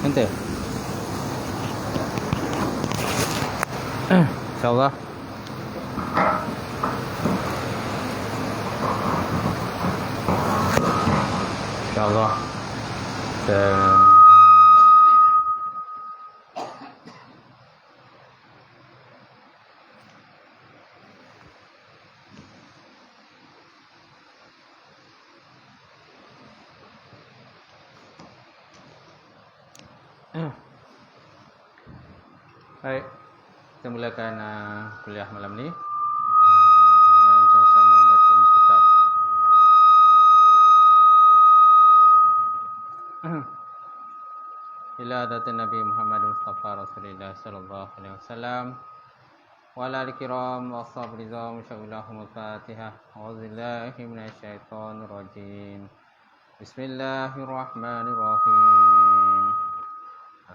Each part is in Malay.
Ente. InsyaAllah. InsyaAllah. Baik, kita mulakan kuliah malam ni dengan sama-sama membaca kitab. Ila hadatin Nabi Muhammad Mustafa Rasulullah sallallahu alaihi wasallam wa ala al-kiram wa ashabi rizam sya'ulahum al-fatihah. A'udzubillahi minasyaitonir rajim. Bismillahirrahmanirrahim.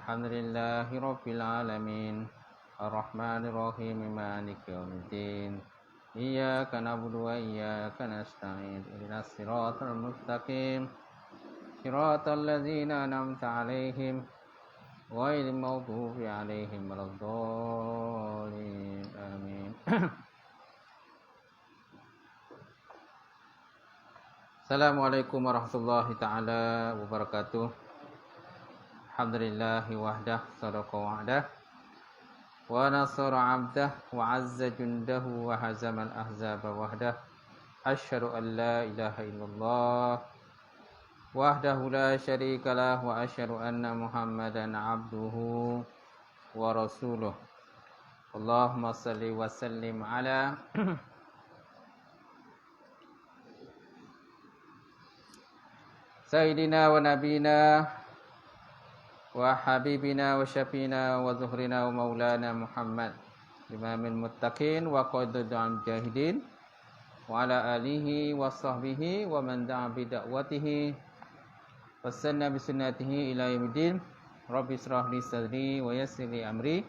Alhamdulillahi rabbil alamin. Ar-Rahmanir Rahim. Maliki yaumiddin. Iyyaka na'budu wa iyyaka nasta'in. Ihdinas siratal mustaqim. Siratal ladzina an'amta 'alaihim ghairil maghdubi 'alaihim waladdallin. Amin. Assalamualaikum warahmatullahi taala wabarakatuh. Alhamdulillahi wahdah, sadaqa wa'dah, wa nasara 'abdah, wa 'azza jundahu, wa hazamal ahzaba wahdah. Asyhadu an la ilaha illallah wahdahu la syarika lah, wa asyhadu anna Muhammadan 'abduhu wa rasuluh. Allahumma salli wa sallim ala Sayyidina wa nabina wa habibina wa syafina wa zuhrina wa maulana Muhammad imamil muttaqin wa qaidul jahidin wa ala alihi wa sahbihi wa man da'a bi da'watihi wa sanna bi sunnatihi ila yaumiddin. Rabbi israh li sadri wa yassir li amri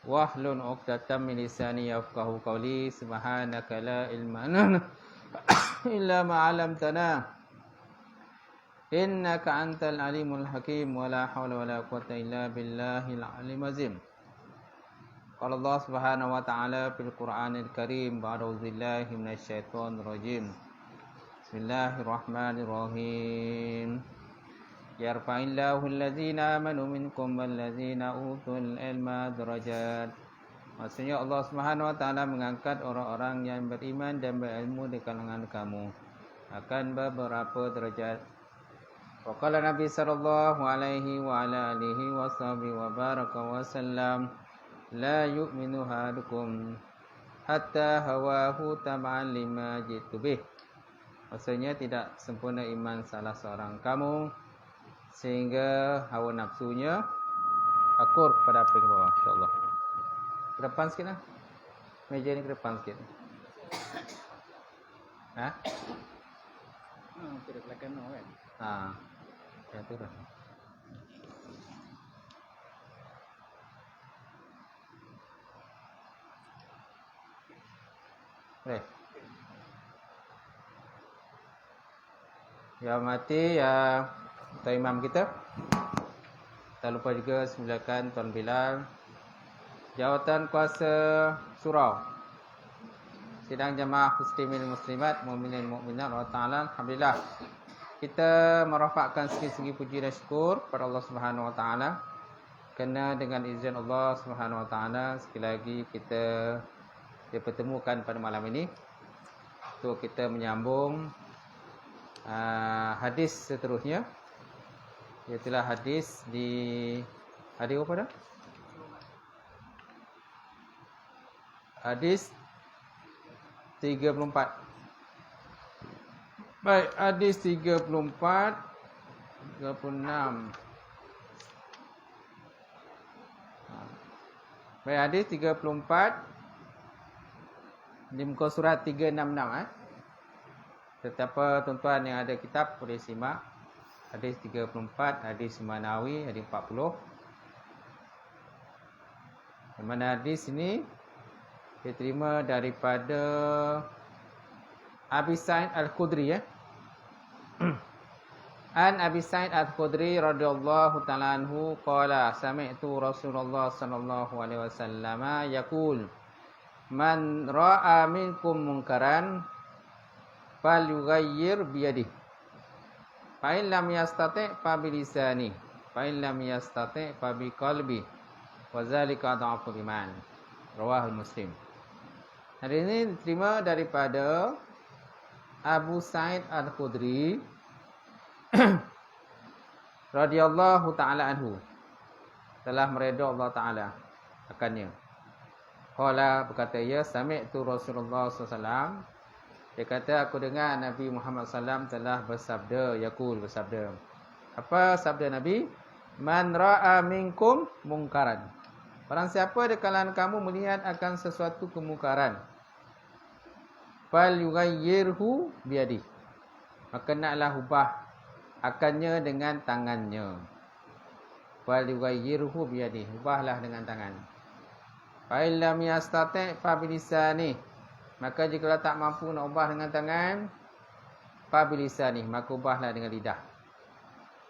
wa hlul 'uqdatam min lisani yafqahu qawli. Subhanaka la ilma lana illa ma 'allamtana innaka antal alimul hakim. Wa la hawla wa la quwwata illa billahil alim azim. Qala Allah subhanahu wa ta'ala fil Qur'anil Karim ba'da auzubillahi minasyaitonir rajim. Bismillahirrahmanirrahim. Yarfa'illahu allazina amanu minkum wallazina utul ilma darajat. Maksudnya Allah subhanahu wa ta'ala mengangkat orang-orang yang beriman dan berilmu di kalangan kamu akan beberapa derajat. Waqala Nabi sallallahu alaihi wa ala alihi wa sahbihi wa baraka wa sallam, la yu'minu ahadukum hatta hawahu tab'an lima jitu bih. Maksudnya tidak sempurna iman salah seorang kamu sehingga hawa nafsunya akur kepada apa yang ke bawah. InsyaAllah ke depan sikit lah. Meja ni ke depan sikit. Ha? Tidak belakang no kan? Ha. Ya turun. Boleh. Ya mati ya Tuan Imam kita. Tak lupa juga semulakan Tuan Bilal, Jawatan Kuasa Surau, sidang jamaah muslimin muslimat, mukminin mukminat wa ta'ala. Alhamdulillah, kita merafakkan segi-segi puji dan syukur kepada Allah Subhanahu wa taala kerana dengan izin Allah Subhanahu wa taala sekali lagi kita dipertemukan pada malam ini untuk kita menyambung hadis seterusnya, iaitu hadis di hadis apa dah? Hadis 34. Baik, hadis 34, 36. Baik, hadis 34 di muka surat 366. Tetapi tuan-tuan yang ada kitab boleh simak. Hadis 34, hadis Imam Nawawi, hadis 40. Di mana hadis ini diterima daripada Abi Sa'id Al-Khudri, ya. An Abi Sa'id Al-Khudri radhiyallahu ta'ala anhu qala sami'tu Rasulullah sallallahu alaihi wasallam yaqul man ra'a minkum munkaran falyughayyir biyadihi fa in lam yastati' fa bilisani fa in lam yastati' fa biqalbi wa zalika adhaful iman. Rawahul Muslim. Hadis ini diterima daripada Abu Sa'id Al-Khudri radhiyallahu ta'ala anhu, telah meredha Allah Ta'ala akannya. Qala, berkata ia, sami'tu Rasulullah SAW, dia kata aku dengar Nabi Muhammad SAW telah bersabda, yaqul, bersabda. Apa sabda Nabi? Man ra'a minkum mungkaran. Barang siapa di kalangan kamu melihat akan sesuatu kemungkaran, fal yughayyirhu biyadihi, maka naklah ubah akannya dengan tangannya. Fal yughayyirhu biyadihi, ubahlah dengan tangan. Fa illam yastati' fa bilisani, maka jika tak mampu nak ubah dengan tangan, fa bilisani, maka ubahlah dengan lidah.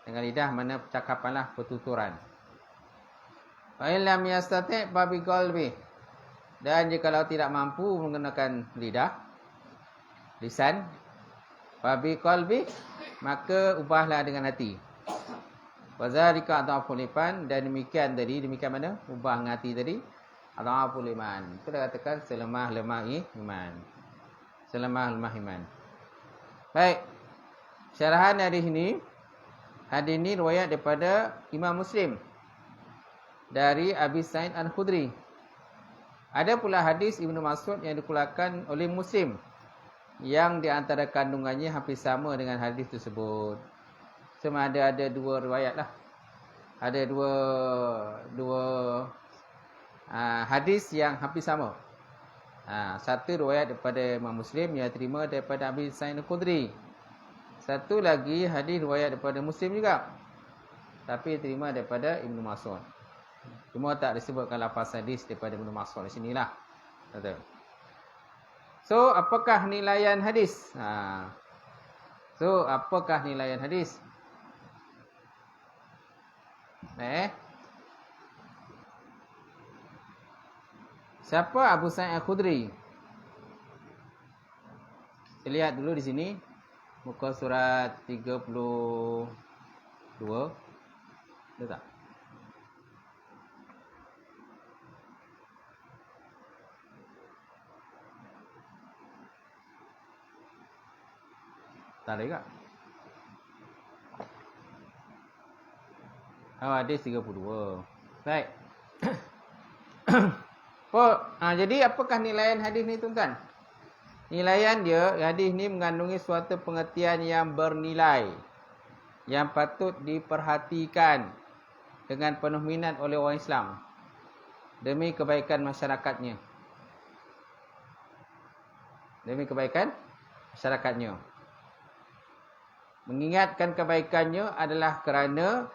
Dengan lidah mana percakapanlah, pertuturan. Fa illam yastati' fa biqalbi, dan jika tidak mampu menggunakan lidah, lisan, fa biqalbi, maka ubahlah dengan hati. Wa zalika adhaful iman, dan demikian tadi, demikian mana? Ubah dengan hati tadi, adhaful iman. Itu dah katakan selemah-lemah iman. Selemah-lemah iman. Baik. Syarahan hadis ini riwayat daripada Imam Muslim dari Abi Sa'id Al-Khudri. Ada pula hadis Ibnu Mas'ud yang dikeluarkan oleh Muslim, yang di antara kandungannya hampir sama dengan hadis tersebut. Cuma ada dua riwayat lah. Ada dua hadis yang hampir sama. Satu riwayat daripada Imam Muslim yang terima daripada Abi Sa'id Al-Khudri. Satu lagi hadis riwayat daripada Muslim juga, tapi terima daripada Ibnu Mas'ud. Cuma tak disebutkan lafaz hadis daripada Ibnu Mas'ud di sinilah. Betul. So, apakah nilaian hadis? Apakah nilaian hadis? Siapa Abu Sa'id Al-Khudri? Kita lihat dulu di sini. Muka surat 32. Ada tak? Tak ada tak? Hadis 32. Baik. Jadi apakah nilaian hadis ni tuan-tuan? Nilaian dia, hadis ni mengandungi suatu pengertian yang bernilai, yang patut diperhatikan dengan penuh minat oleh orang Islam demi kebaikan masyarakatnya. Demi kebaikan masyarakatnya. Mengingatkan kebaikannya adalah kerana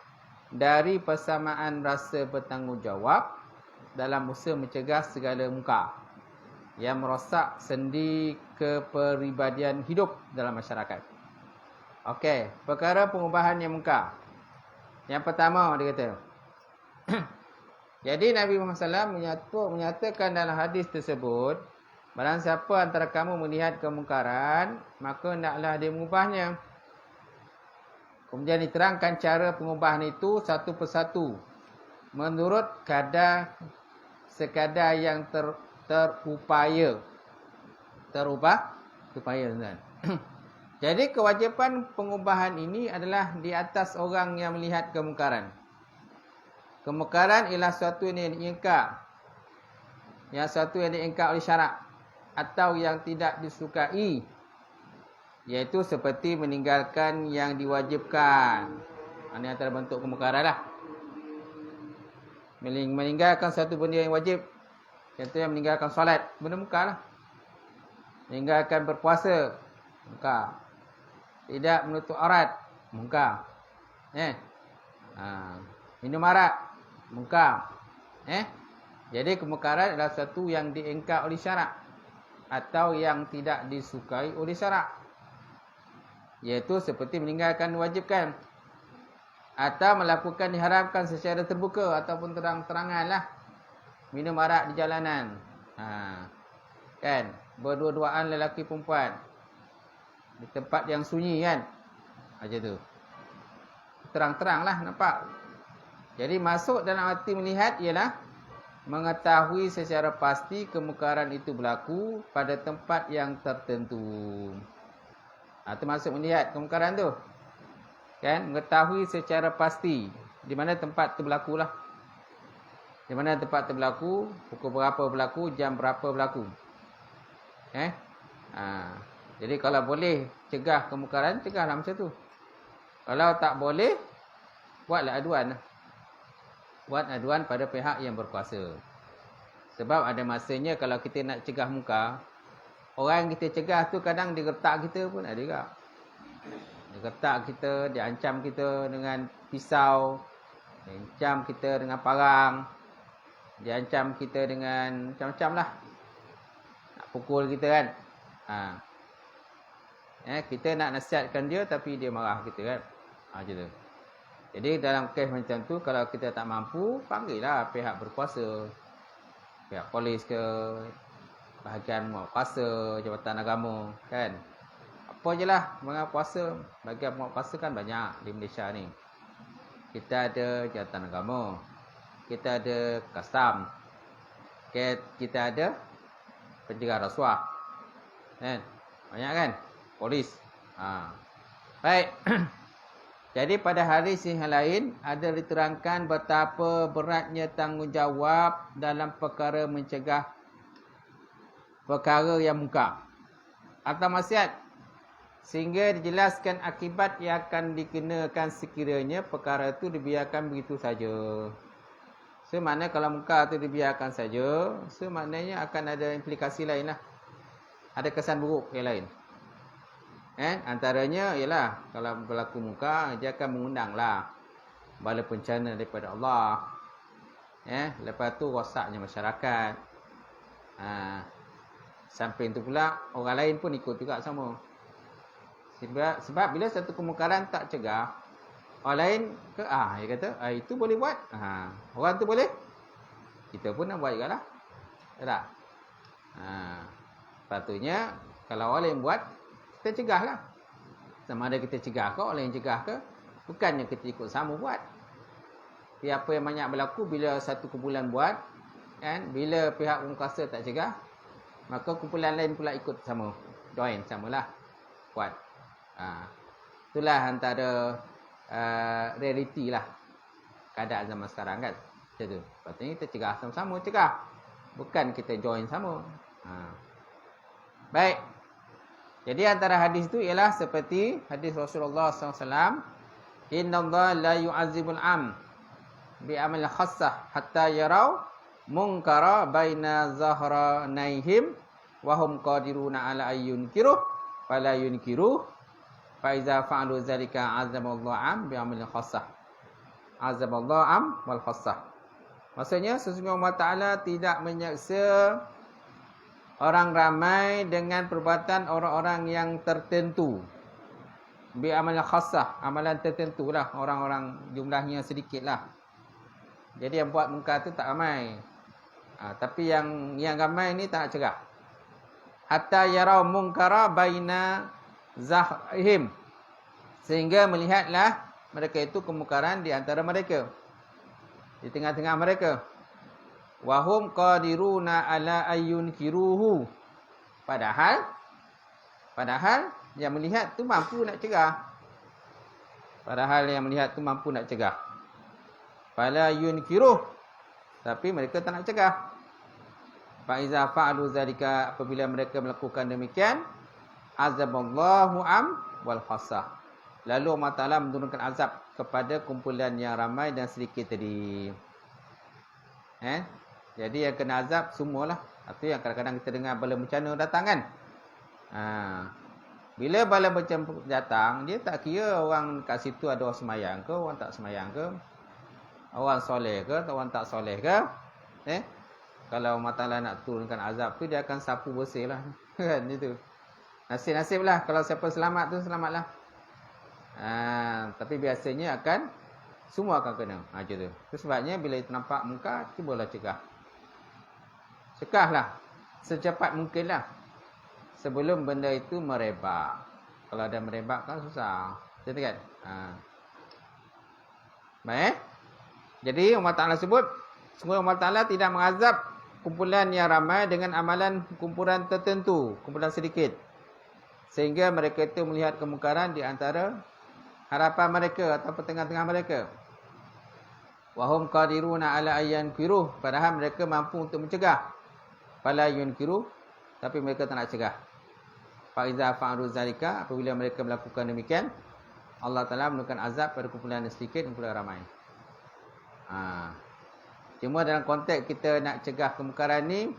dari persamaan rasa bertanggungjawab dalam usaha mencegah segala munkar yang merosak sendi kepribadian hidup dalam masyarakat. Okey, perkara pengubahan yang munkar. Yang pertama dia kata. Jadi Nabi Muhammad SAW menyatakan dalam hadis tersebut, barang siapa antara kamu melihat kemungkaran, maka hendaklah dia mengubahnya. Kemudian diterangkan cara pengubahan itu satu persatu menurut sekadar yang terupaya. Jadi kewajipan pengubahan ini adalah di atas orang yang melihat kemungkaran. Kemungkaran ialah sesuatu yang diingkar. Yang sesuatu yang diingkar oleh syarak atau yang tidak disukai, iaitu seperti meninggalkan yang diwajibkan. Ini antara bentuk kemungkaran lah. Meninggalkan satu benda yang wajib. Contohnya meninggalkan solat, benda munkar lah. Meninggalkan berpuasa, munkar. Tidak menutup aurat, munkar. Minum arak, munkar. Jadi kemungkaran adalah sesuatu yang diingkar oleh syarak atau yang tidak disukai oleh syarak. Iaitu seperti meninggalkan wajibkan atau melakukan diharamkan secara terbuka ataupun terang-terangan lah. Minum arak di jalanan. Kan? Berdua-duaan lelaki perempuan. Di tempat yang sunyi kan. Macam tu. Terang-terang lah nampak. Jadi masuk dalam arti melihat ialah mengetahui secara pasti kemungkaran itu berlaku pada tempat yang tertentu. Itu maksud melihat kemungkaran tu. Kan? Mengetahui secara pasti di mana tempat tu berlaku lah. Di mana tempat tu berlaku, pukul berapa berlaku, jam berapa berlaku. Jadi kalau boleh cegah kemungkaran, cegahlah macam tu. Kalau tak boleh, buatlah aduan. Buat aduan pada pihak yang berkuasa. Sebab ada masanya kalau kita nak cegah mungkar, orang yang kita cegah tu kadang dia gertak kita pun ada juga. Dia gertak kita, dia ancam kita dengan pisau, dia ancam kita dengan parang, dia ancam kita dengan macam-macam lah. Nak pukul kita kan. Kita nak nasihatkan dia tapi dia marah kita kan. Macam tu. Jadi dalam kes macam tu, kalau kita tak mampu, panggillah pihak berkuasa. Pihak polis ke, bahagian muat kuasa, Jabatan Agama kan. Apa je lah mengenai puasa. Bahagian muat kuasa kan banyak di Malaysia ni. Kita ada Jabatan Agama, kita ada Kastam, kita ada penjaga rasuah kan. Banyak kan. Polis. Baik. Jadi pada hadis yang lain ada diterangkan betapa beratnya tanggungjawab dalam perkara mencegah perkara yang mungkar atau maksiat, sehingga dijelaskan akibat yang akan dikenakan sekiranya perkara itu dibiarkan begitu saja. Maknanya kalau mungkar itu dibiarkan saja, maknanya akan ada implikasi lain lah. Ada kesan buruk yang lain. Antaranya ialah kalau berlaku mungkar, dia akan mengundanglah bala bencana daripada Allah. Lepas tu rosaknya masyarakat. Samping tu pula orang lain pun ikut juga sama. Sebab bila satu kemungkaran tak cegah, orang lain ke dia kata itu boleh buat. Orang tu boleh, kita pun nak buat jugalah. Tak? Patutnya kalau orang lain buat, kita cegahlah. Sama ada kita cegah ke, orang lain cegah ke, bukannya kita ikut sama buat. Tapi apa yang banyak berlaku bila satu kumpulan buat, kan, bila pihak berkuasa tak cegah, maka kumpulan lain pula ikut sama, join samalah buat. Itulah antara realiti lah keadaan zaman sekarang kan. Macam tu. Patutnya kita cegah sama-sama, cegah. Bukan kita join sama. Baik. Jadi antara hadis itu ialah seperti hadis Rasulullah SAW. Inna Allah la yu'azibul am bi'amal khassah hatta yarau munkara baina zahranaihim wahum qadiruna ala ayyunkiruh fala yunkiruh fa iza fa'alu zalika azamallahu am bi'amal khassah. Azamallahu am wal khassah. Maksudnya sesungguhnya Allah Ta'ala tidak menyaksa orang ramai dengan perbuatan orang-orang yang tertentu. Bi'amal khassah, amalan tertentu lah. Orang-orang jumlahnya sedikit lah. Jadi yang buat mungkar tu tak ramai. Tapi yang ramai ni tak nak cegah. Hatta yarau munkara baina zahrihim. Sehingga melihatlah mereka itu kemungkaran di antara mereka. Di tengah-tengah mereka. Wahum qadiruna ala ayyunkiruhu. Padahal yang melihat tu mampu nak cegah. Fala yunkiruh. Tapi mereka tak nak cegah. Fa iza fa'alu zalika, apabila mereka melakukan demikian, azaballahu am wal khassah. Lalu Allah Ta'ala menurunkan azab kepada kumpulan yang ramai dan sedikit tadi. Jadi yang kena azab semualah. Itu yang kadang-kadang kita dengar bala bencana datang kan. Bila bala bencana datang, dia tak kira orang kat situ ada orang semayang ke, orang tak semayang ke, orang soleh ke, atau orang tak soleh ke. Kalau Allah Ta'ala nak turunkan azab tu, dia akan sapu bersih lah. Kan itu. Nasib-nasib lah. Kalau siapa selamat tu, selamatlah. Tapi biasanya semua akan kena. Macam tu. Itu sebabnya bila itu nampak muka, cubalah cegah. Cegahlah secepat mungkinlah sebelum benda itu merebak. Kalau ada merebak kan susah. Betul kan? Baik. Jadi Allah Ta'ala sebut, sungguh Allah Ta'ala tidak mengazab kumpulan yang ramai dengan amalan kumpulan tertentu, kumpulan sedikit. Sehingga mereka itu melihat kemungkaran di antara harapan mereka atau tengah-tengah mereka. Wahum qadiruna ala ayyan kiruh, padahal mereka mampu untuk mencegah. Fala yunkiru, tapi mereka tak nak cegah. Fa iza fa'alu zalika, apabila mereka melakukan demikian, Allah Ta'ala menurunkan azab pada kumpulan sedikit dan kumpulan ramai. Cuma dalam konteks kita nak cegah kemungkaran ni,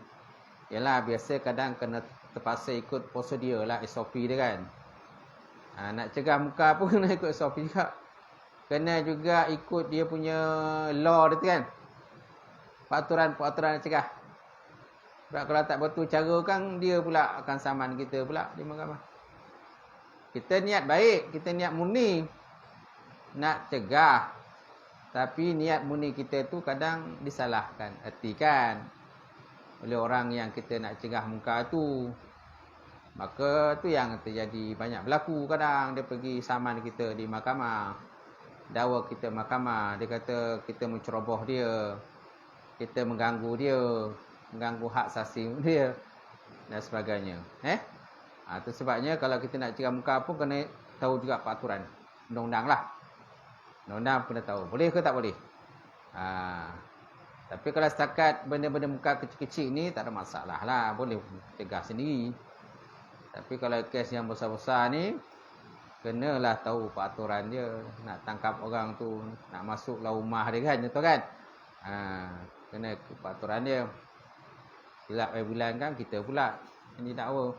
ialah biasa kadang kena terpaksa ikut prosedur lah, SOP dia kan. Nak cegah muka pun kena ikut SOP juga. Kena juga ikut dia punya law dia tu kan. Peraturan nak cegah. Sebab kalau tak betul cara kan, dia pula akan saman kita pula di mahkamah. Kita niat baik, kita niat murni nak cegah. Tapi niat murni kita tu kadang disalahkan, ertikan oleh orang yang kita nak cegah muka tu. Maka tu yang terjadi banyak berlaku kadang. Dia pergi saman kita di mahkamah, dakwa kita mahkamah. Dia kata kita menceroboh dia, kita mengganggu dia, mengganggu hak asasi dia dan sebagainya. Itu sebabnya kalau kita nak cegah muka pun kena tahu juga peraturan undang-undang lah. Undang-undang kena tahu boleh ke tak boleh. Tapi kalau setakat benda-benda muka kecil-kecil ni tak ada masalah lah, boleh cegah sendiri. Tapi kalau kes yang besar-besar ni, kenalah tahu peraturan dia. Nak tangkap orang tu, nak masuk lah rumah dia kan, contoh kan. Kena peraturan dia. Silap bulan kan kita pula ini dakwa.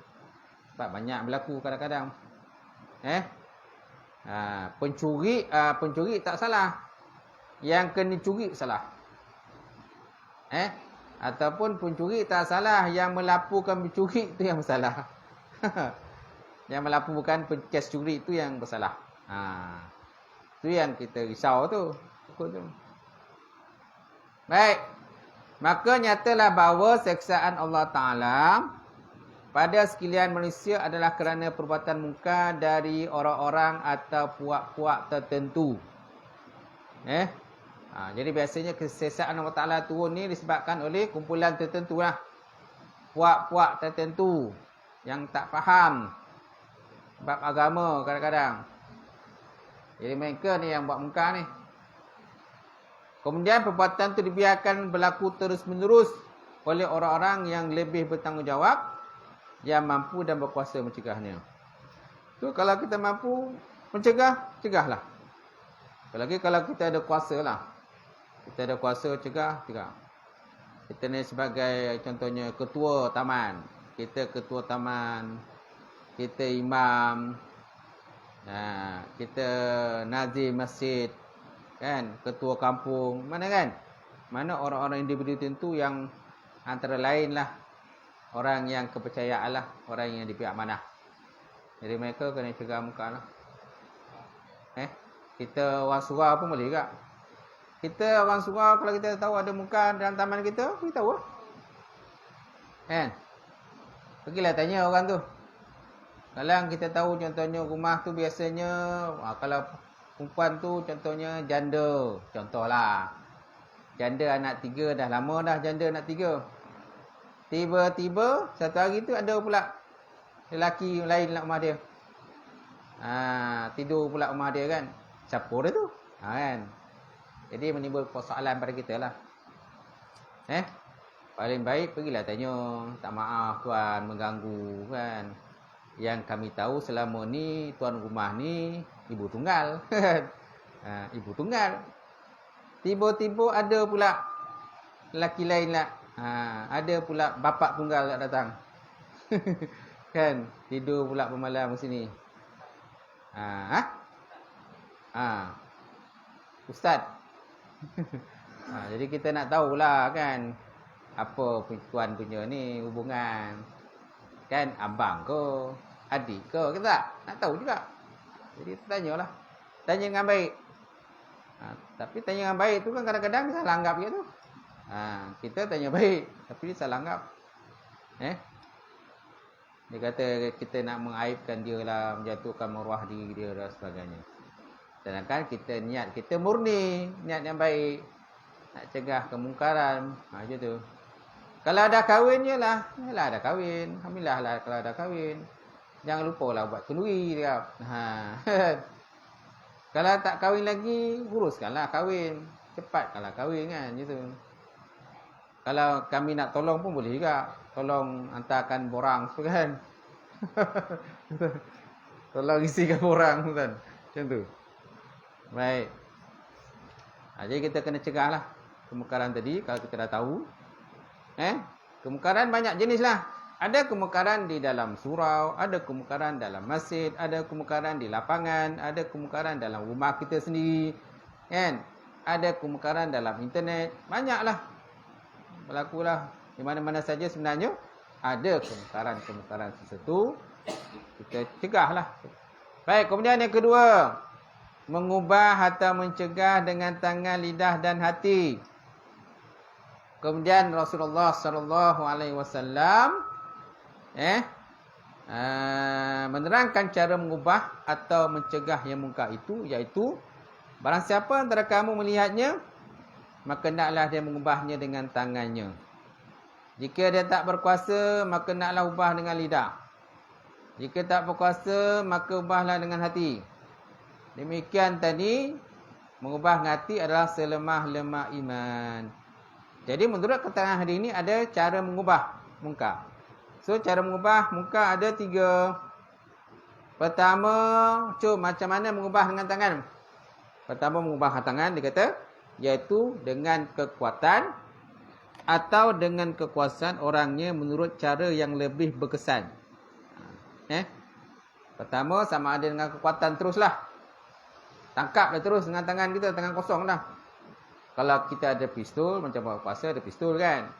Sebab banyak berlaku kadang-kadang. Pencuri tak salah, yang kena curi salah. Ataupun pencuri tak salah, yang melaporkan pencuri itu yang bersalah. Yang melaporkan kes curi itu yang bersalah. Itu yang kita risau tu. Baik. Maka nyatalah bahawa seksaan Allah Ta'ala pada sekalian manusia adalah kerana perbuatan munkar dari orang-orang atau puak-puak tertentu. Jadi biasanya keseksaan Allah Ta'ala turun ni disebabkan oleh kumpulan tertentu lah. Puak-puak tertentu yang tak faham bab agama kadang-kadang. Jadi mereka ni yang buat munkar ni. Kemudian perbuatan itu dibiarkan berlaku terus-menerus oleh orang-orang yang lebih bertanggungjawab, yang mampu dan berkuasa mencegahnya. Tu kalau kita mampu mencegah, cegahlah. Apalagi kalau kita ada kuasa lah. Kita ada kuasa cegah. Kita ni sebagai contohnya ketua taman. Kita ketua taman, kita imam, kita nazir masjid, kan, ketua kampung, mana kan? Mana orang-orang individu tentu yang antara lain lah orang yang kepercayaan lah, orang yang diberi amanah. Jadi mereka kena cegah muka lah. Kita orang surau pun boleh juga. Kita orang surau kalau kita tahu ada muka dalam taman kita, kita tahu lah. Kan? Pergilah tanya orang tu. Kalau kita tahu contohnya rumah tu biasanya, kalau perempuan tu contohnya janda, contohlah. Janda anak 3, dah lama dah janda anak 3. Tiba-tiba satu hari tu ada pula lelaki lain dalam rumah dia. Tidur pula rumah dia kan. Siapa dia tu? Kan. Jadi menimbul persoalan pada kita lah. Paling baik pergilah tanya, tak maaf tuan mengganggu kan. Yang kami tahu selama ni tuan rumah ni ibu tunggal. Ibu tunggal. Tiba-tiba ada pula lelaki lain lah. Ada pula bapa tunggal tak datang. Kan, tidur pula pemalam sini. Ustaz. Jadi kita nak tahulah kan, apa tuan punya ni hubungan. Kan abang ke, adik ke, kita tak nak tahu juga. Jadi tanyalah. tanya dengan baik. Tapi tanya dengan baik tu kan kadang-kadang dia salah anggap dia tu. Kita tanya baik tapi dia salah anggap. Dia kata kita nak mengaibkan dia lah, menjatuhkan maruah diri dia dan sebagainya. Sedangkan kita niat kita murni, niat yang baik, nak cegah kemungkaran, macam tu. Kalau ada kahwin je lah, yalah ada kahwin. Alhamdulillah lah kalau ada kahwin. Jangan lupa lah buat kenduri dia. Kalau tak kahwin lagi, uruskanlah kahwin. Cepatkanlah kahwin kan, gitu. Kalau kami nak tolong pun boleh juga. Tolong hantarkan borang tu kan. Tolong isikan borang tu kan. Macam tu. Baik. Jadi kita kena cegah lah kemungkaran tadi kalau kita dah tahu. Kemungkaran banyak jenis lah. Ada kemungkaran di dalam surau, ada kemungkaran dalam masjid, ada kemungkaran di lapangan, ada kemungkaran dalam rumah kita sendiri, kan? Ada kemungkaran dalam internet, banyaklah. Berlakulah di mana-mana saja sebenarnya ada kemungkaran-kemungkaran sesuatu. Kita cegahlah. Baik, kemudian yang kedua, mengubah atau mencegah dengan tangan, lidah dan hati. Kemudian Rasulullah sallallahu alaihi wasallam menerangkan cara mengubah atau mencegah yang mungkar itu, iaitu barang siapa antara kamu melihatnya, maka hendaklah dia mengubahnya dengan tangannya. Jika dia tak berkuasa, maka hendaklah ubah dengan lidah. Jika tak berkuasa, maka ubahlah dengan hati. Demikian tadi, mengubah hati adalah selemah-lemah iman. Jadi menurut keterangan hadis ini ada cara mengubah mungkar. So cara mengubah mungkar ada 3. Pertama, macam mana mengubah dengan tangan? Pertama mengubah tangan dia kata, iaitu dengan kekuatan atau dengan kekuasaan orangnya menurut cara yang lebih berkesan. Pertama sama ada dengan kekuatan teruslah. Tangkap dia terus dengan tangan kita, tangan kosong dah. Kalau kita ada pistol, macam buat kuasa ada pistol kan.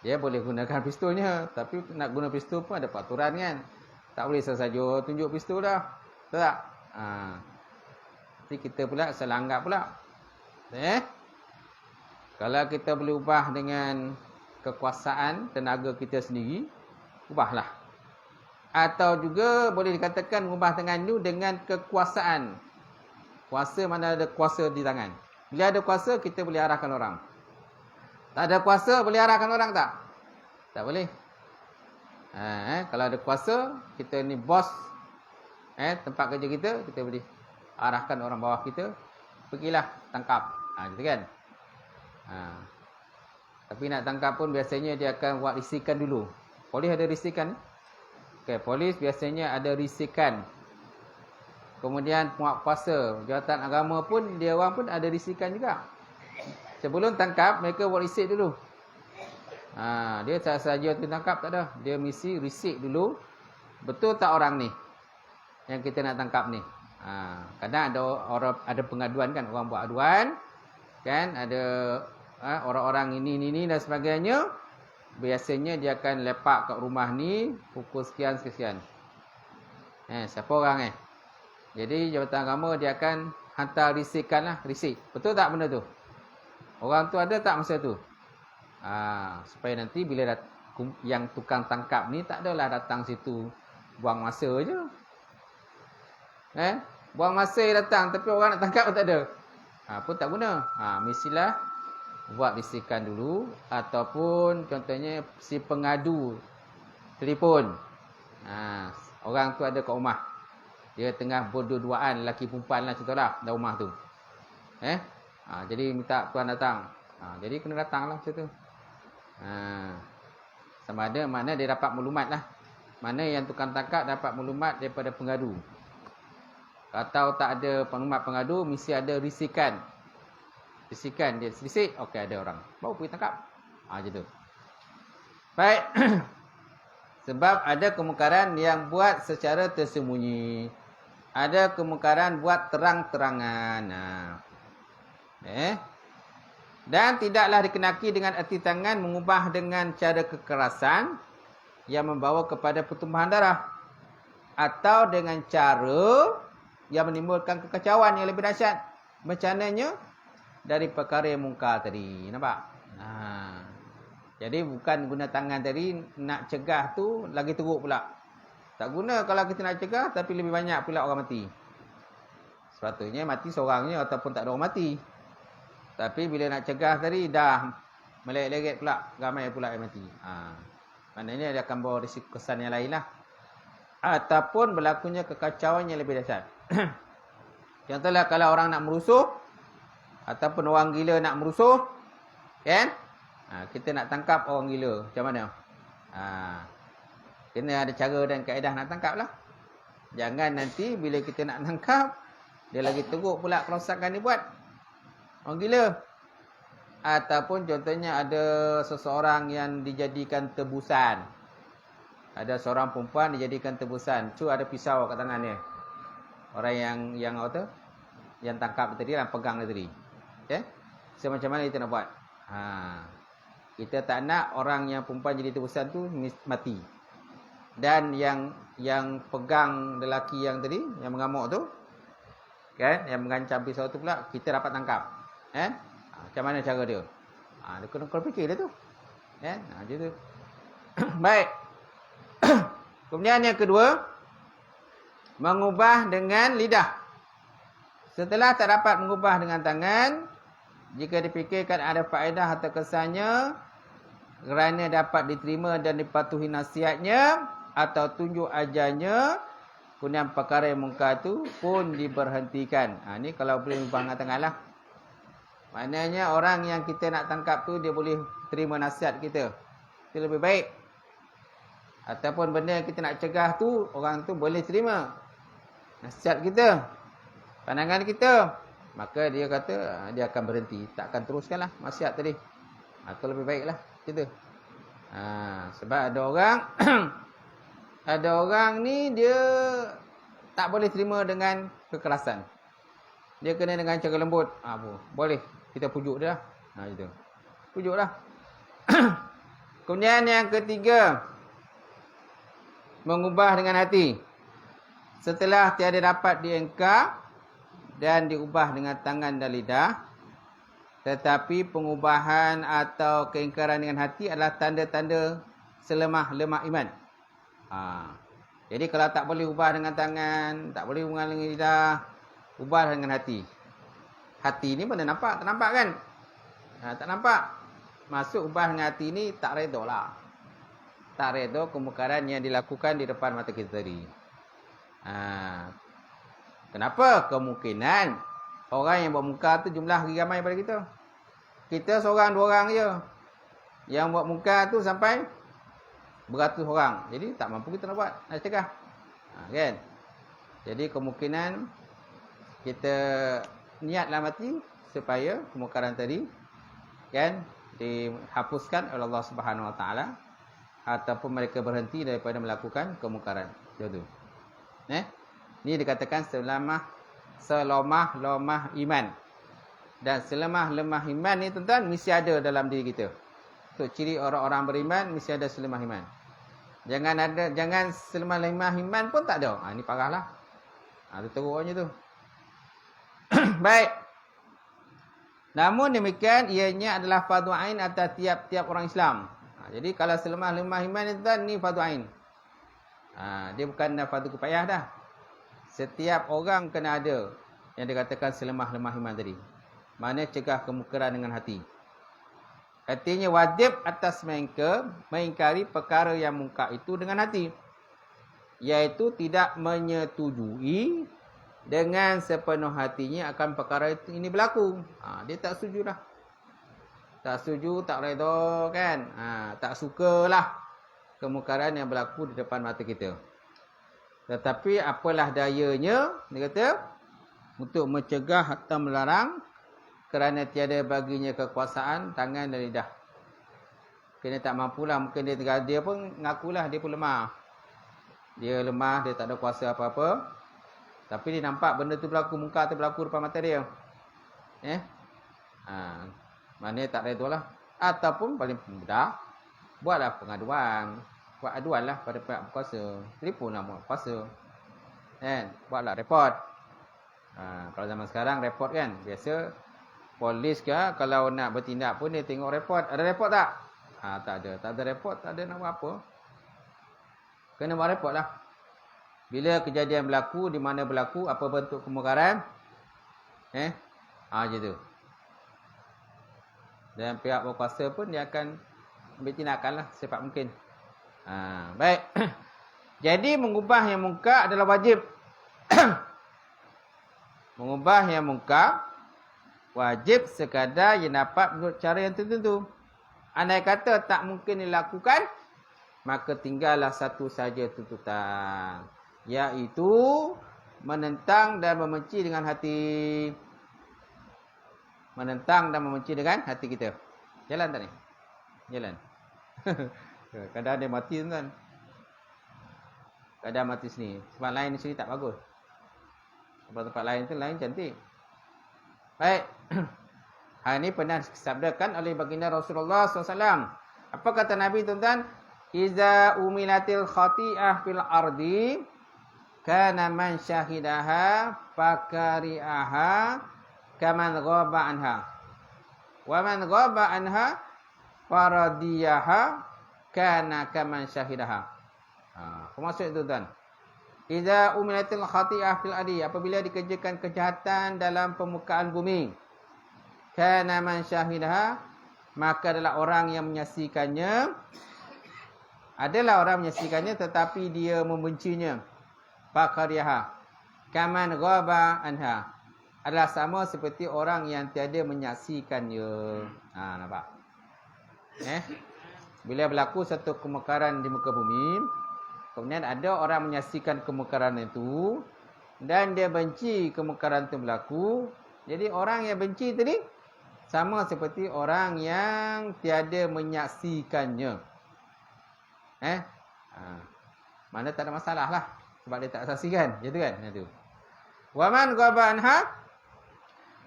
Dia boleh gunakan pistolnya. Tapi nak guna pistol pun ada peraturan kan. Tak boleh saja tunjuk pistol dah. Betul tak? Nanti kita pula salah anggap pula. Kalau kita boleh ubah dengan kekuasaan tenaga kita sendiri, ubahlah. Atau juga boleh dikatakan ubah tangan itu dengan kekuasaan. Kuasa, mana ada kuasa di tangan. Bila ada kuasa, kita boleh arahkan orang. Tak ada kuasa, boleh arahkan orang tak? Tak boleh. Kalau ada kuasa, kita ni bos, tempat kerja kita, kita boleh arahkan orang bawah kita, pergilah, tangkap. Gitu kan? Tapi nak tangkap pun biasanya dia akan buat risikan dulu. Polis ada risikan. Polis biasanya ada risikan. Kemudian penguatkuasa jawatan agama pun, dia orang pun ada risikan juga. Sebelum tangkap, mereka buat risik dulu. Dia tak saja tu tangkap, tak ada. Dia mesti risik dulu. Betul tak orang ni yang kita nak tangkap ni? Kadang ada orang ada pengaduan kan, orang buat aduan kan, ada orang-orang ini dan sebagainya. Biasanya dia akan lepak kat rumah ni pukul sekian. Siapa orang Jadi jawatan agama dia akan hantar risikan lah, risik. Betul tak benda tu? Orang tu ada tak masa tu? Supaya nanti bila yang tukang tangkap ni tak adalah datang situ buang masa je. Buang masa datang tapi orang nak tangkap pun tak ada. Pun tak guna. Mestilah buat risikan dulu, ataupun contohnya si pengadu telefon. Orang tu ada kat rumah. Dia tengah berdua-duaan, lelaki perempuan lah contohlah dalam rumah tu. Jadi minta tuan datang. Jadi kena datang lah macam tu. Sama ada mana dia dapat maklumat lah. Mana yang tukang tangkap dapat maklumat daripada pengadu. Atau tak ada maklumat pengadu, mesti ada risikan. Risikan dia risik, okey ada orang. Baru pergi tangkap. Macam tu. Baik. Sebab ada kemungkaran yang buat secara tersembunyi. Ada kemungkaran buat terang-terangan. Dan tidaklah dikenaki dengan erti tangan mengubah dengan cara kekerasan yang membawa kepada pertumpahan darah. Atau dengan cara yang menimbulkan kekacauan yang lebih dahsyat. Macam mananya dari perkara yang mungkar tadi. Nampak? Jadi bukan guna tangan tadi nak cegah tu lagi teruk pula. Tak guna kalau kita nak cegah tapi lebih banyak pula orang mati. Sepatutnya mati seorangnya ataupun tak ada orang mati. Tapi bila nak cegah tadi dah meleret-leret pula, ramai pula yang mati. Maknanya dia akan bawa risiko kesan yang lain lah. Ataupun berlakunya kekacauan yang lebih dahsyat. Contohlah kalau orang nak merusuh ataupun orang gila nak merusuh, kan? Kita nak tangkap orang gila, macam mana? Kena ada cara dan kaedah nak tangkap lah. Jangan nanti bila kita nak tangkap, dia lagi teruk pula kerosakan dia buat. Orang gila. Ataupun contohnya ada seseorang yang dijadikan tebusan. Ada seorang perempuan dijadikan tebusan. Tu ada pisau kat tangan dia. Orang yang apa tu? Yang tangkap tadi, yang pegang dia tadi. Okay? So macam mana kita nak buat? Kita tak nak orang yang perempuan jadi tebusan tu mati. Dan yang pegang lelaki yang tadi, yang mengamuk tu, kan, yang mengancam pisau tu pula, kita dapat tangkap. Macam mana cara dia? Dia kena fikir dia tu. Macam tu. Baik. Kemudian yang kedua, mengubah dengan lidah. Setelah tak dapat mengubah dengan tangan, jika dipikirkan ada faedah atau kesannya, kerana dapat diterima dan dipatuhi nasihatnya atau tunjuk ajarnya, kemudian perkara yang mungkar itu pun diberhentikan. Ni kalau boleh ubah dengan tangan lah. Maknanya orang yang kita nak tangkap tu dia boleh terima nasihat kita. Itu lebih baik. Ataupun benda yang kita nak cegah tu, orang tu boleh terima nasihat kita, pandangan kita. Maka dia kata dia akan berhenti. Tak akan teruskan lah nasihat tadi. Itu lebih baik lah. Gitu. Sebab ada orang ada orang ni dia tak boleh terima dengan kekerasan. Dia kena dengan cara lembut. Boleh. Kita pujuk dia lah. Gitu. Pujuk lah. Kemudian yang ketiga, mengubah dengan hati. Setelah tiada dapat diengkar dan diubah dengan tangan dan lidah, tetapi pengubahan atau keingkaran dengan hati adalah tanda-tanda selemah-lemah iman. Jadi kalau tak boleh ubah dengan tangan, tak boleh ubah dengan lidah, ubah dengan hati. Hati ni mana nampak? Tak nampak kan? Tak nampak. Masuk ubah dengan hati ni tak redha lah. Tak redha kemungkaran yang dilakukan di depan mata kita tadi. Kenapa? Kemungkinan orang yang buat mungkar tu jumlah lagi ramai daripada kita. Kita seorang dua orang je. Yang buat mungkar tu sampai beratus orang. Jadi tak mampu kita nak buat, nak cegah. Kan? Jadi kemungkinan kita niatlah mati supaya kemungkaran tadi kan dihapuskan oleh Allah Subhanahu Wa Taala, ataupun mereka berhenti daripada melakukan kemungkaran. Jadi ini dikatakan selemah-lemah iman. Dan selemah-lemah iman ni tuan-tuan mesti ada dalam diri kita. So, ciri orang-orang beriman mesti ada selemah iman. Jangan selemah-lemah iman pun tak ada. Ini parahlah. Itu teruknya tu. Baik. Namun demikian ianya adalah fardu ain atas tiap-tiap orang Islam. Jadi kalau selemah-lemah iman ni tuan, ni fardu ain. Dia bukan fardu kifayah dah. Setiap orang kena ada yang dikatakan selemah-lemah iman tadi. Mana cegah kemungkaran dengan hati. Artinya wajib atas mereka mengingkari perkara yang mungkar itu dengan hati. Iaitu tidak menyetujui dengan sepenuh hatinya akan perkara ini berlaku. Dia tak setuju dah. Tak setuju, tak redha kan. Tak sukalah kemungkaran yang berlaku di depan mata kita. Tetapi apalah dayanya, dia kata, untuk mencegah atau melarang kerana tiada baginya kekuasaan tangan dan lidah. Kena tak mampulah, mungkin dia pun ngakulah dia pun lemah. Dia lemah, dia tak ada kuasa apa-apa. Tapi dia nampak benda tu berlaku, mungkar tu berlaku depan mata dia. Maknanya tak redha lah. Ataupun paling mudah, buatlah pengaduan. Buat aduan lah pada pihak berkuasa. Telefonlah buat kuasa. Buatlah report. Kalau zaman sekarang report kan. Biasa polis ke kalau nak bertindak pun dia tengok report. Ada report tak? Tak ada. Tak ada report, tak ada nak buat apa. Kena buat report lah. Bila kejadian berlaku, di mana berlaku, apa bentuk kemungkaran. Macam tu. Dan pihak berkuasa pun dia akan ambil tindakan lah secepat mungkin. Baik. Jadi mengubah yang munkar adalah wajib. Mengubah yang munkar wajib sekadar yang dapat menurut cara yang tertentu. Andai kata tak mungkin dilakukan, maka tinggallah satu saja tuntutan, iaitu menentang dan membenci dengan hati. Menentang dan membenci dengan hati kita. Jalan tak ni? Jalan. Kadang dia mati tuan. Kadang mati sini. Sebab lain di sini tak bagus. Tempat-tempat lain tu lain cantik. Baik. Hal ini pernah disabdakan oleh baginda Rasulullah SAW. Apa kata Nabi tuan-tuan? Iza umilatil khati'ah fil ardi kana man syahidaha fakari'aha kaman ghaba anha. Wa man ghaba anha faradiyaha kana kaman syahidaha. Apa maksud itu tuan? Idza umilatil khati'ah fil ardi, apabila dikerjakan kejahatan dalam permukaan bumi, kana man syahidaha, maka adalah orang yang menyaksikannya, tetapi dia membencinya. Fakariyaha kaman ghaba anha, adalah sama seperti orang yang tiada menyaksikannya. Nampak? Bila berlaku satu kemungkaran di muka bumi, kemudian ada orang menyaksikan kemungkaran itu dan dia benci kemungkaran itu berlaku. Jadi orang yang benci tadi sama seperti orang yang tiada menyaksikannya. Mana tak ada masalah lah, sebab dia tak saksikan, gitu kan? Itu. Wa man ghaba anha,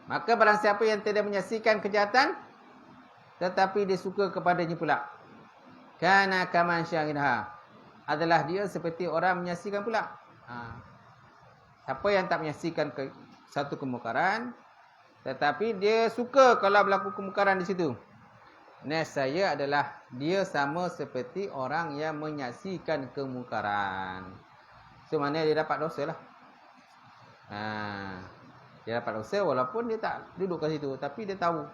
maka barang siapa yang tidak menyaksikan kejahatan tetapi dia suka kepadanya pula, kana kaman syahidha, adalah dia seperti orang menyaksikan pula. Siapa yang tak menyaksikan satu kemungkaran tetapi dia suka kalau berlaku kemungkaran di situ, nescaya adalah dia sama seperti orang yang menyaksikan kemungkaran. So mana dia dapat dosa lah. Dia dapat dosa walaupun dia tak duduk kat situ, tapi dia tahu.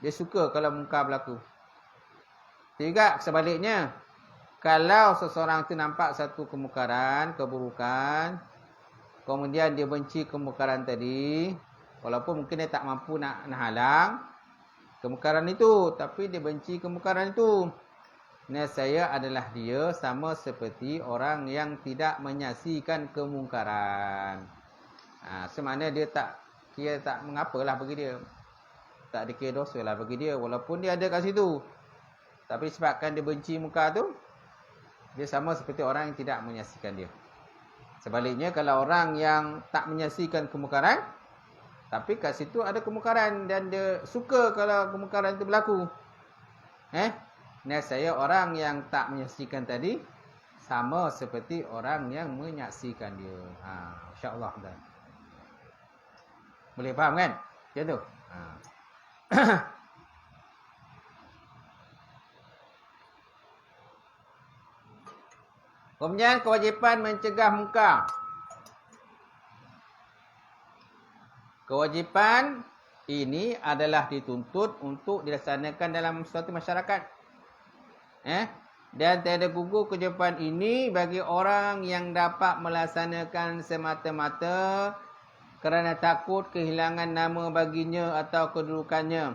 Dia suka kalau mungkar berlaku. Juga sebaliknya, kalau seseorang itu nampak satu kemungkaran, keburukan, kemudian dia benci kemungkaran tadi, walaupun mungkin dia tak mampu nak halang kemungkaran itu, tapi dia benci kemungkaran itu, nescaya adalah dia sama seperti orang yang tidak menyaksikan kemungkaran. Semana dia tak kira, tak mengapalah bagi dia, tak dikira dosa lah bagi dia, walaupun dia ada kat situ, tapi sebabkan dia benci muka tu, dia sama seperti orang yang tidak menyaksikan dia. Sebaliknya, kalau orang yang tak menyaksikan kemungkaran, tapi kat situ ada kemungkaran dan dia suka kalau kemungkaran itu berlaku, nescaya orang yang tak menyaksikan tadi sama seperti orang yang menyaksikan dia. InsyaAllah dah. Boleh faham kan? Macam tu. Kemudian kewajipan mencegah munkar. Kewajipan ini adalah dituntut untuk dilaksanakan dalam suatu masyarakat. Dan tiada gugur kewajipan ini bagi orang yang dapat melaksanakan semata-mata kerana takut kehilangan nama baginya atau kedudukannya.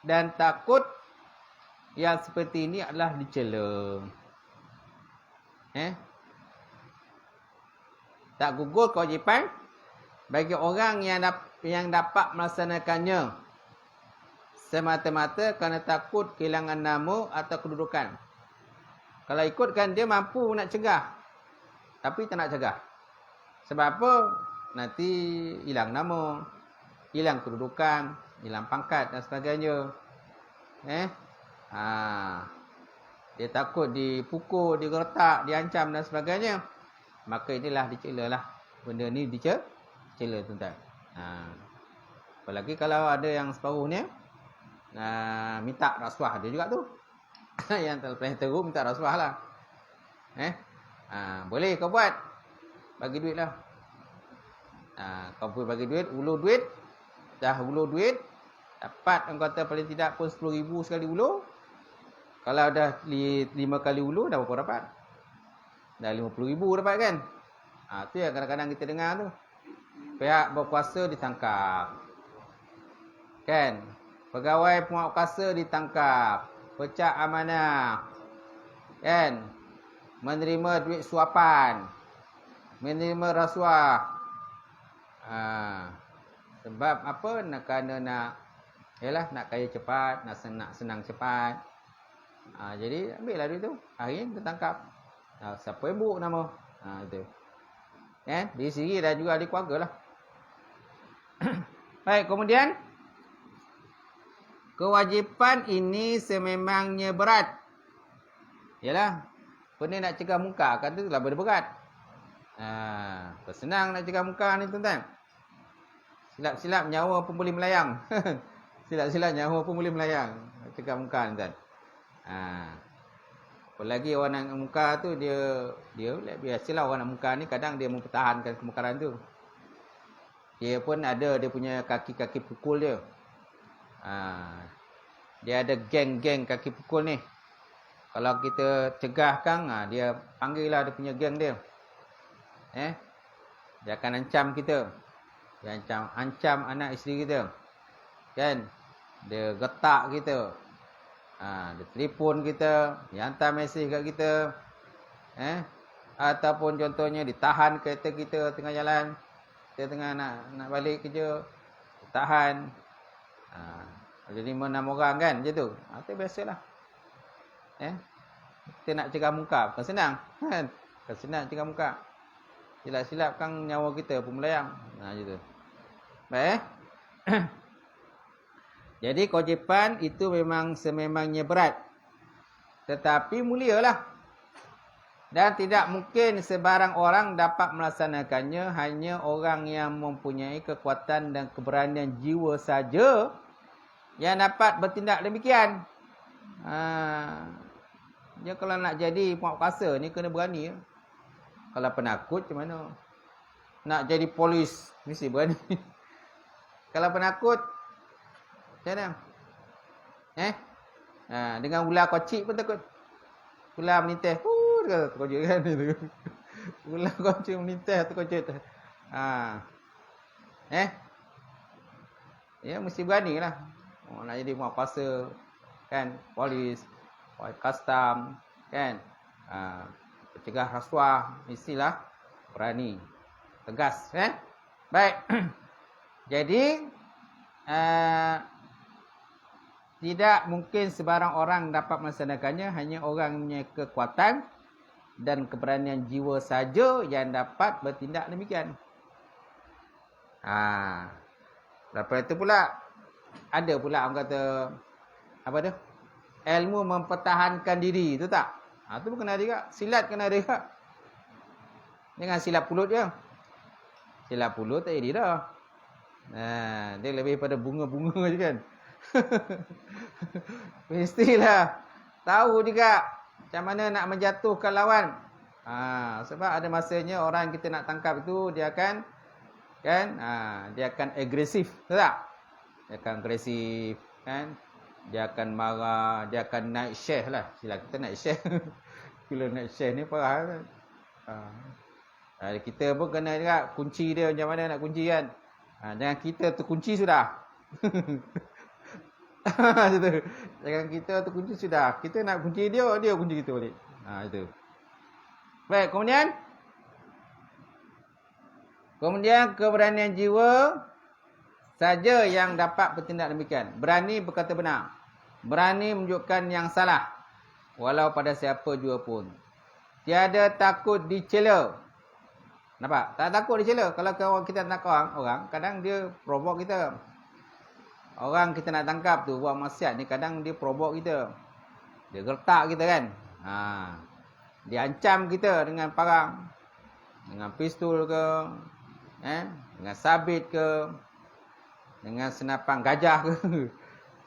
Dan takut yang seperti ini adalah dicela. Tak gugur kewajipan bagi orang yang dapat melaksanakannya semata-mata kerana takut kehilangan nama atau kedudukan. Kalau ikutkan dia mampu nak cegah, tapi tak nak cegah. Sebab apa? Nanti hilang nama, hilang kedudukan, hilang pangkat dan sebagainya. Dia takut dipukul, digertak, diancam dan sebagainya. Maka inilah dicela lah. benda ni dicela tuan-tuan. Apalagi kalau ada yang separuhnya minta rasuah, ada juga tu. Yang terus minta rasuah lah. Boleh kau buat, bagi duit lah. Kau boleh bagi duit, ulur duit, dah ulur duit, dapat orang kata paling tidak pun 10,000 sekali ulur. Kalau dah 5 kali ulur, dah berapa dapat? Dah 50,000 dapat kan? Tu yang kadang-kadang kita dengar tu. Pihak berkuasa ditangkap. Kan? Pegawai penguatkuasa ditangkap. Pecah amanah. Kan? Menerima duit suapan. Menerima rasuah. Sebab apa? Kerana nak kaya cepat, nak senang cepat. Jadi ambillah duit tu. Akhirnya tertangkap. Siapa yang buruk nama? Itu. Kan? Di sini dah juga ahli keluarga lah. Baik, kemudian kewajipan ini sememangnya berat. Yalah, benda nak cegah munkar kan tu lah benda berat. Senang nak cegah munkar ni tuan-tuan. Silap-silap nyawa pun boleh melayang. Silap-silap nyawa pun boleh melayang. Nak cegah munkar tuan-tuan. Apalagi orang nak munkar tu dia biasalah orang nak munkar ni kadang dia mempertahankan kemungkaran tu. Dia pun ada dia punya kaki-kaki pukul dia. Dia ada geng-geng kaki pukul ni. Kalau kita cegah kan, dia panggil lah dia punya geng dia. Dia akan ancam kita. Dia ancam anak isteri kita. Kan? Dia getak kita. Dia telefon kita, dia hantar mesej kat kita. Ataupun contohnya ditahan kereta kita tengah jalan. Kita tengah nak balik kerja, ditahan. Jadi 5-6 orang kan macam tu. Itu biasalah. Kita nak cegah munkar bukan senang kan? Bukan senang cegah munkar. Silap-silap kan nyawa kita pun melayang. Macam tu. Baik. Jadi kewajipan itu memang sememangnya berat. Tetapi mulialah. Dan tidak mungkin sebarang orang dapat melaksanakannya. Hanya orang yang mempunyai kekuatan dan keberanian jiwa saja yang dapat bertindak demikian. Dia kalau nak jadi penguatkuasa ni kena berani. Kalau penakut macam mana? Nak jadi polis mesti berani. Kalau penakut macam mana? Dengan ular kocik pun takut. Ular menintih. Terkejut kan itu. Ular kocik menintih terkejut. Ya mesti berani lah. Nak jadi penguatkuasa kan, polis, custom kan, pencegah rasuah, mestilah berani, tegas kan. Baik. Jadi tidak mungkin sebarang orang dapat melaksanakannya. Hanya orang yang punya kekuatan dan keberanian jiwa saja yang dapat bertindak demikian. Lepas itu pula ada pula orang kata apa tu? Ilmu mempertahankan diri tu tak? Tu pun kena ada juga. Silat kena ada juga. Jangan silap pulut je. Silap pulut tak jadi dah. Dia lebih pada bunga-bunga je kan. Mestilah tahu juga macam mana nak menjatuhkan lawan. Sebab ada masanya orang kita nak tangkap itu dia akan kan, dia akan agresif, betul tak? Dia akan agresif kan. Dia akan marah, dia akan naik share lah. Sila kita naik share. Bila naik share ni parah kan. Kita pun kena juga kunci dia macam mana nak kunci kan. Jangan kita terkunci sudah. Jangan kita terkunci sudah. Kita nak kunci dia, dia kunci kita balik. Itu. Baik, kemudian keberanian jiwa saja yang dapat bertindak demikian. Berani berkata benar. Berani menunjukkan yang salah. Walau pada siapa jua pun. Tiada takut dicela. Nampak? Tak takut dicela. Kalau kita nak orang, kadang dia provoke kita. Orang kita nak tangkap tu buat maksiat ni kadang dia provoke kita. Dia gertak kita kan. Dia ancam kita dengan parang, dengan pistol ke, Dengan sabit ke, dengan senapan gajah ke.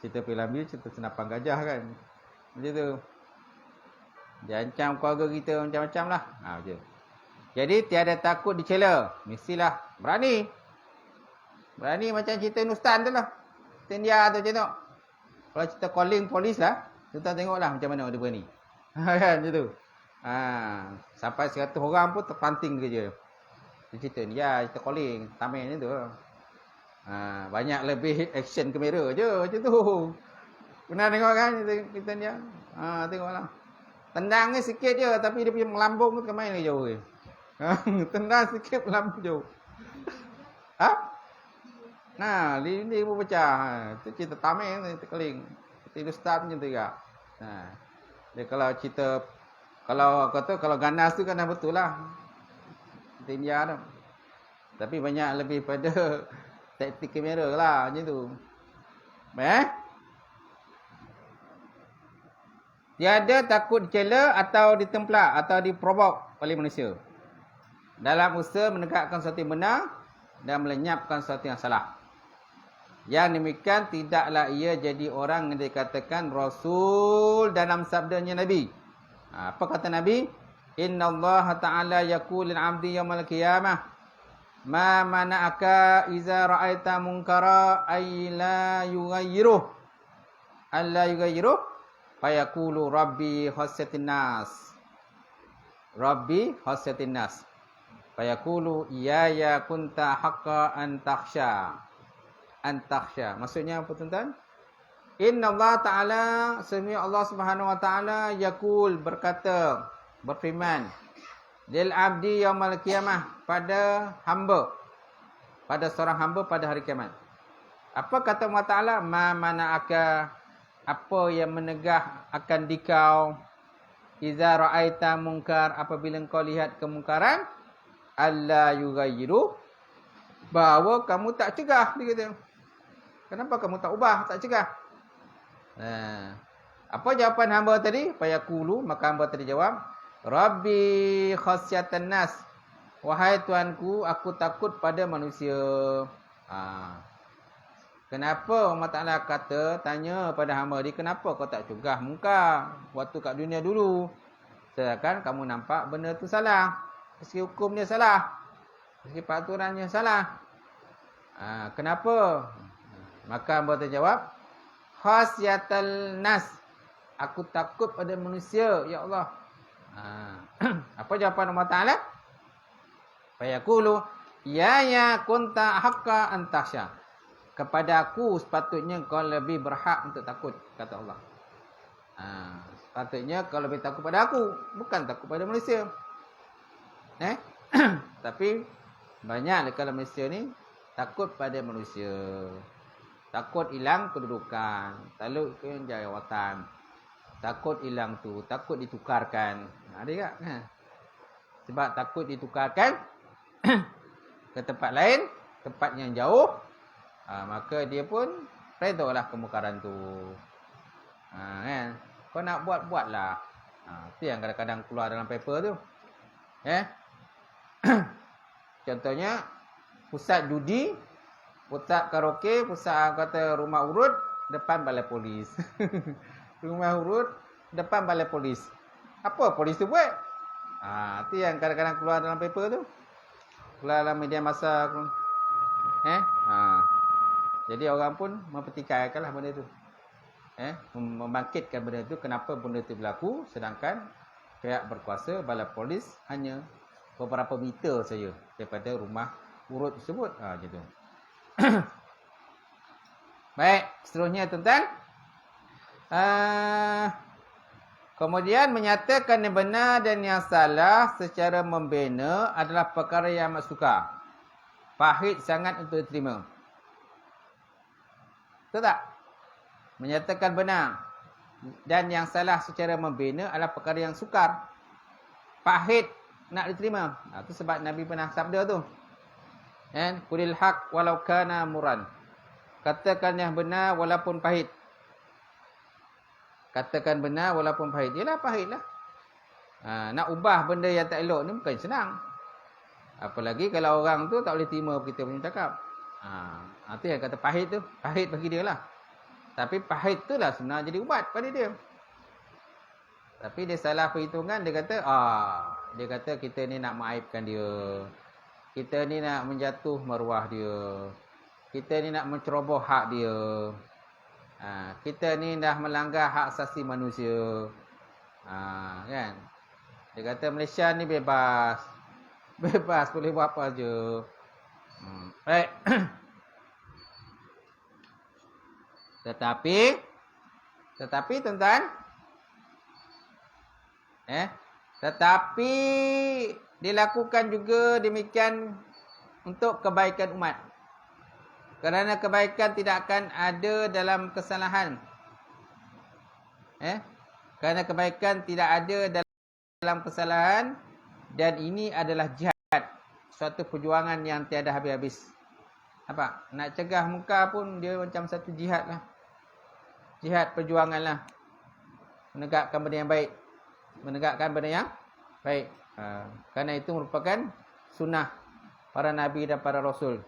Cerita Pilambi, cerita senapan gajah kan. Macam tu. Dia ancam keluarga kita macam-macam lah. Macam. Jadi tiada takut dicela. Mestilah berani. Berani macam cerita Nustan tu lah. India tu macam tu. Kalau cerita calling polis lah, kita tengoklah macam mana dia berani. Kan macam tu. Sampai 100 orang pun terpanting kerja. Dia cerita ni cerita calling, tameng ni tu. Banyak lebih action kamera je macam tu. Pernah tengok kan kita ni? Tengoklah. Tendang ni sikit je tapi dia punya melambung tu main lagi jauh ke. Tendang sikit melambung jauh. Linding pun pecah. Itu cerita tameng tu, cerita calling. Cerita Ustaz macam tu juga. Dia kalau cerita kalau ganas tu kan betul lah. India tu. Tapi banyak lebih pada taktik kamera lah macam tu. Tiada takut dicela atau ditempelak atau diprobok oleh manusia dalam usaha menegakkan sesuatu yang benar dan melenyapkan sesuatu yang salah. Yang demikian tidaklah ia jadi orang yang dikatakan Rasul dalam sabdanya Nabi. Apa kata Nabi? Inna Allah Ta'ala yaqulu lil 'abdi yaumal qiyamah ma mana'aka iza ra'aita munkara ay la yughayyiruh alla yughayyiruh fayaqulu rabbi khasyatin nas fayaqulu ya kunta haqqa an takhsha. Maksudnya apa tuan-tuan? Inna Allah Ta'ala, sesungguhnya Allah Subhanahu Wa Ta'ala yaqul, berkata, berfirman, lil abdi yaumal qiyamah, pada hamba, pada seorang hamba pada hari kiamat. Apa kata Allah Ta'ala? Ma mana'aka, apa yang menegah akan dikau, iza ra'aita munkar, apabila kau lihat kemungkaran, alla yughayyiru, bahawa kamu tak cegah. Dia kata, kenapa kamu tak ubah, tak cegah? Apa jawapan hamba tadi? Fayaqulu, maka hamba tadi jawab, Rabbi khasyatan nas, wahai Tuanku, aku takut pada manusia. Kenapa Allah Ta'ala tanya pada hamba dia, kenapa kau tak cegah mungkar waktu kat dunia dulu? Sedangkan kamu nampak benda tu salah, segi hukumnya salah, segi peraturannya salah. Kenapa? Maka hamba terjawab, khasyatal nas, aku takut pada manusia, ya Allah. Apa jawapan Allah Ta'ala? Fayaqulu ya kunta haqqa an takhsha, kepada aku sepatutnya kau lebih berhak untuk takut, kata Allah. Sepatutnya kau lebih takut pada aku, bukan takut pada manusia. Tapi banyak kalau manusia ni takut pada manusia. Takut hilang kedudukan, takut jawatan, takut hilang tu, takut ditukarkan. Ada tak? Sebab takut ditukarkan ke tempat lain, tempat yang jauh, maka dia pun redalah kemungkaran tu. Kau nak buatlah. Itu yang kadang-kadang keluar dalam paper tu. Contohnya pusat judi, pusat karaoke, pusat kata rumah urut depan balai polis. Rumah urut depan balai polis. Apa polis tu buat? Itu yang kadang-kadang keluar dalam paper tu. Keluar dalam media masa. Jadi orang pun mempertikaikanlah benda tu. Membangkitkan benda tu. Kenapa benda tu berlaku, sedangkan pihak berkuasa, balai polis hanya beberapa meter saja daripada rumah urut tersebut. Macam tu. Baik, seterusnya tuan-tuan. Kemudian menyatakan yang benar dan yang salah secara membina adalah perkara yang amat sukar, pahit sangat untuk diterima. Betul tak? Menyatakan benar dan yang salah secara membina adalah perkara yang sukar, pahit nak diterima. Itu sebab Nabi pernah sabda tu. Qulil haq walau kana muran. Katakan yang benar walaupun pahit. Katakan benar walaupun pahit. Yalah pahit lah. Nak ubah benda yang tak elok ni bukan senang. Apalagi kalau orang tu tak boleh terima kita punya cakap. Itu yang kata pahit tu. Pahit bagi dia lah. Tapi pahit tu lah sebenarnya jadi ubat pada dia. Tapi dia salah perhitungan. Dia kata kita ni nak mengaibkan dia. Kita ni nak menjatuh maruah dia. Kita ni nak menceroboh hak dia. Kita ni dah melanggar hak asasi manusia. Kan? Dia kata Malaysia ni bebas. Bebas boleh buat apa saja. Baik. Tetapi tuan-tuan, tetapi dilakukan juga demikian untuk kebaikan umat. Kerana kebaikan tidak akan ada dalam kesalahan. Kerana kebaikan tidak ada dalam kesalahan, dan ini adalah jihad, suatu perjuangan yang tiada habis-habis. Apa? Nak cegah muka pun dia macam satu jihad lah. Jihad perjuangan lah. Menegakkan benda yang baik. Menegakkan benda yang baik. Kerana itu merupakan sunnah para nabi dan para rasul.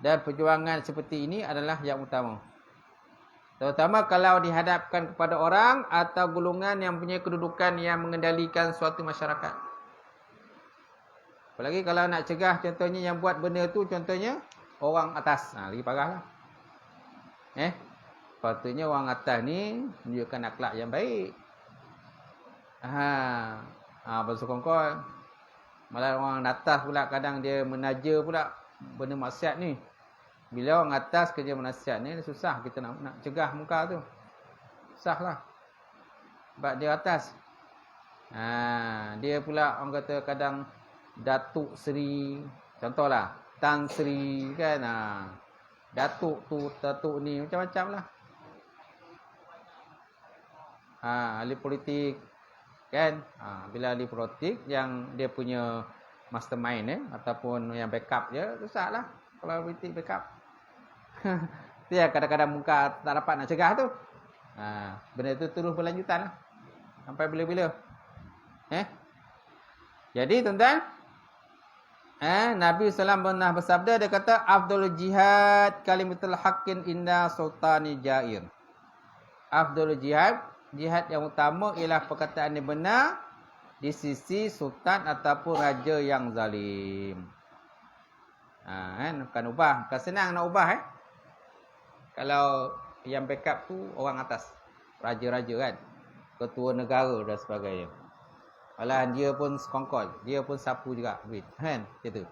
Dan perjuangan seperti ini adalah yang utama. Terutama kalau dihadapkan kepada orang atau golongan yang punya kedudukan yang mengendalikan suatu masyarakat. Apalagi kalau nak cegah, contohnya yang buat benda tu, contohnya orang atas. Lagi parah lah. Patutnya orang atas ni menunjukkan akhlak yang baik. Pasal kongkol. Malah orang atas pula kadang dia menaja pula benda maksiat ni. Bila orang atas kerja menasihat ni, susah kita nak cegah muka tu. Susah lah. Sebab dia atas. Dia pula orang kata kadang Datuk Seri. Contohlah, Tan Seri kan. Datuk tu, Datuk ni, macam-macam lah. Ahli politik. Kan. Bila ahli politik yang dia punya mastermind ataupun yang backup je, susah lah. Kalau politik backup. Itu yang kadang-kadang muka tak dapat nak cegah tu. Benda tu terus berlanjutan lah. Sampai bila-bila. Jadi tuan-tuan, Nabi SAW pernah bersabda, dia kata afdalul jihad kalimatul haqqin inda sultani jair. Afdalul jihad, jihad yang utama ialah perkataan yang benar di sisi sultan ataupun raja yang zalim. Bukan ubah, bukan senang nak ubah. Kalau yang backup tu orang atas, raja-raja kan, ketua negara dan sebagainya. Malahan dia pun sekongkol, dia pun sapu juga duit, kan? Gitu.